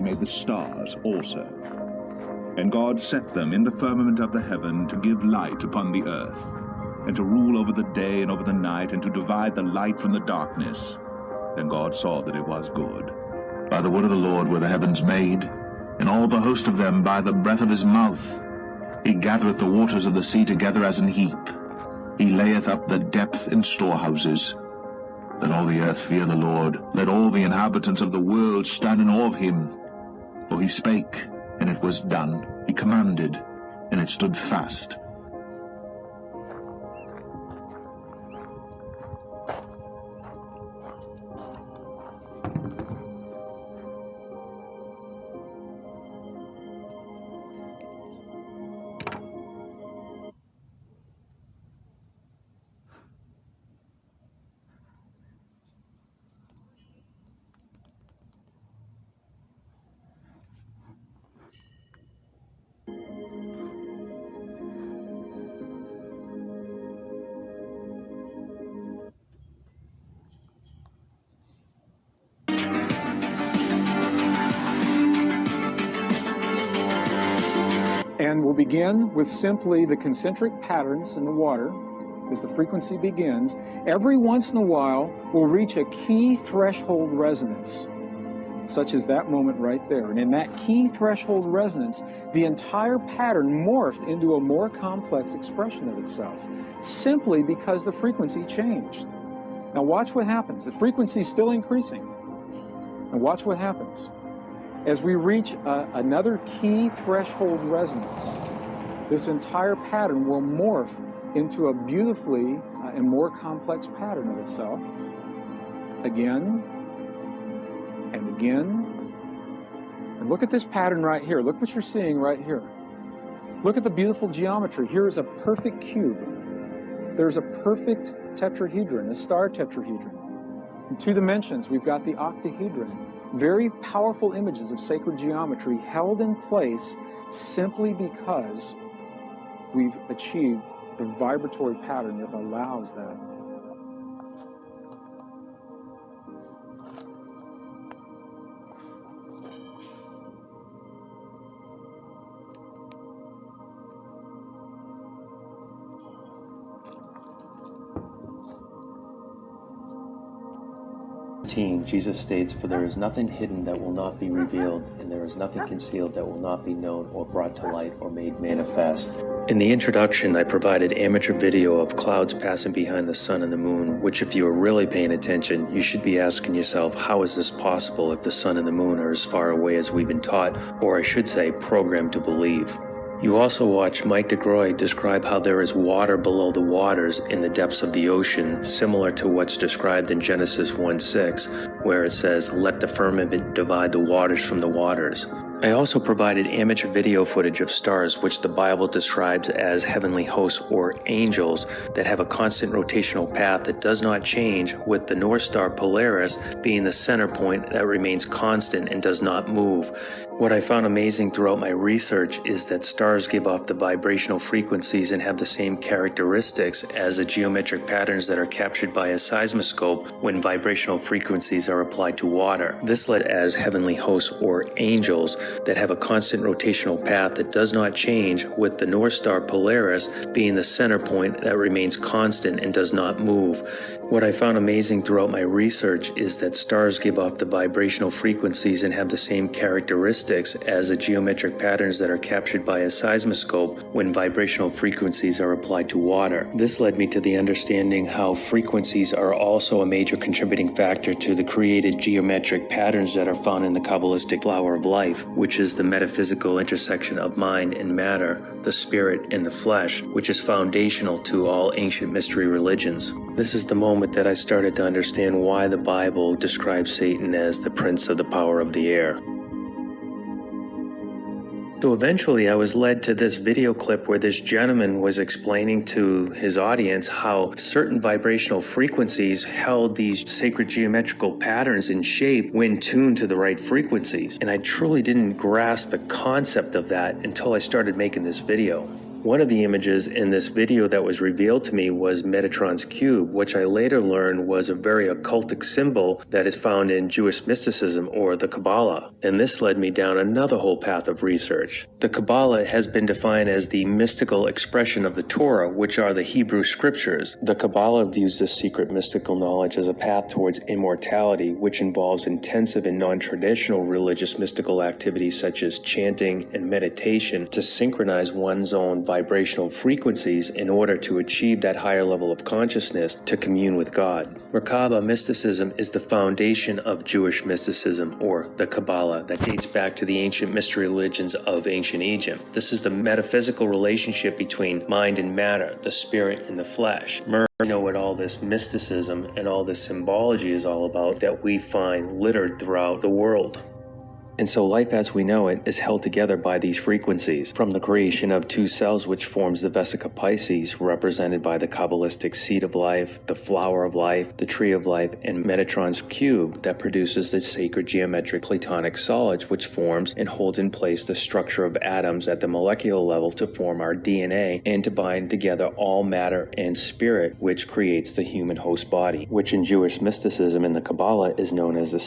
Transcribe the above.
made the stars also. And God set them in the firmament of the heaven to give light upon the earth, and to rule over the day and over the night, and to divide the light from the darkness. And God saw that it was good. By the word of the Lord were the heavens made, and all the host of them by the breath of his mouth. He gathereth the waters of the sea together as an heap. He layeth up the depth in storehouses. Let all the earth fear the Lord. Let all the inhabitants of the world stand in awe of him. For he spake, and it was done. He commanded, and it stood fast. And we'll begin with simply the concentric patterns in the water as the frequency begins. Every once in a while, we'll reach a key threshold resonance, such as that moment right there. And in that key threshold resonance, the entire pattern morphed into a more complex expression of itself, simply because the frequency changed. Now watch what happens. The frequency is still increasing. Now watch what happens. As we reach another key threshold resonance, this entire pattern will morph into a beautifully and more complex pattern of itself. Again and again. And look at this pattern right here. Look what you're seeing right here. Look at the beautiful geometry. Here is a perfect cube. There's a perfect tetrahedron, a star tetrahedron. In 2 dimensions, we've got the octahedron. Very powerful images of sacred geometry held in place simply because we've achieved the vibratory pattern that allows that. Jesus states, "For there is nothing hidden that will not be revealed, and there is nothing concealed that will not be known or brought to light or made manifest." In the introduction, I provided amateur video of clouds passing behind the sun and the moon, which if you are really paying attention, you should be asking yourself, how is this possible if the sun and the moon are as far away as we've been taught, or I should say, programmed to believe? You also watch Mike DeGroy describe how there is water below the waters in the depths of the ocean, similar to what's described in Genesis 1:6, where it says, "Let the firmament divide the waters from the waters." I also provided amateur video footage of stars, which the Bible describes as heavenly hosts or angels that have a constant rotational path that does not change, with the North Star Polaris being the center point that remains constant and does not move. What I found amazing throughout my research is that stars give off the vibrational frequencies and have the same characteristics as the geometric patterns that are captured by a seismoscope when vibrational frequencies are applied to water. This led as heavenly hosts or angels that have a constant rotational path that does not change, with the North Star Polaris being the center point that remains constant and does not move. What I found amazing throughout my research is that stars give off the vibrational frequencies and have the same characteristics as the geometric patterns that are captured by a seismoscope when vibrational frequencies are applied to water. This led me to the understanding how frequencies are also a major contributing factor to the created geometric patterns that are found in the Kabbalistic flower of life, which is the metaphysical intersection of mind and matter, the spirit and the flesh, which is foundational to all ancient mystery religions. This is the moment that I started to understand why the Bible describes Satan as the prince of the power of the air. So eventually I was led to this video clip where this gentleman was explaining to his audience how certain vibrational frequencies held these sacred geometrical patterns in shape when tuned to the right frequencies. And I truly didn't grasp the concept of that until I started making this video. One of the images in this video that was revealed to me was Metatron's cube, which I later learned was a very occultic symbol that is found in Jewish mysticism or the Kabbalah. And this led me down another whole path of research. The Kabbalah has been defined as the mystical expression of the Torah, which are the Hebrew scriptures. The Kabbalah views this secret mystical knowledge as a path towards immortality, which involves intensive and non-traditional religious mystical activities such as chanting and meditation to synchronize one's own vibrational frequencies in order to achieve that higher level of consciousness to commune with God. Merkaba mysticism is the foundation of Jewish mysticism, or the Kabbalah, that dates back to the ancient mystery religions of ancient Egypt. This is the metaphysical relationship between mind and matter, the spirit and the flesh. You know what all this mysticism and all this symbology is all about that we find littered throughout the world. And so life as we know it is held together by these frequencies, from the creation of two cells which forms the Vesica Pisces, represented by the Kabbalistic seed of life, the flower of life, the tree of life, and Metatron's cube that produces the sacred geometric Platonic solids which forms and holds in place the structure of atoms at the molecular level to form our DNA and to bind together all matter and spirit, which creates the human host body, which in Jewish mysticism and the Kabbalah is known as the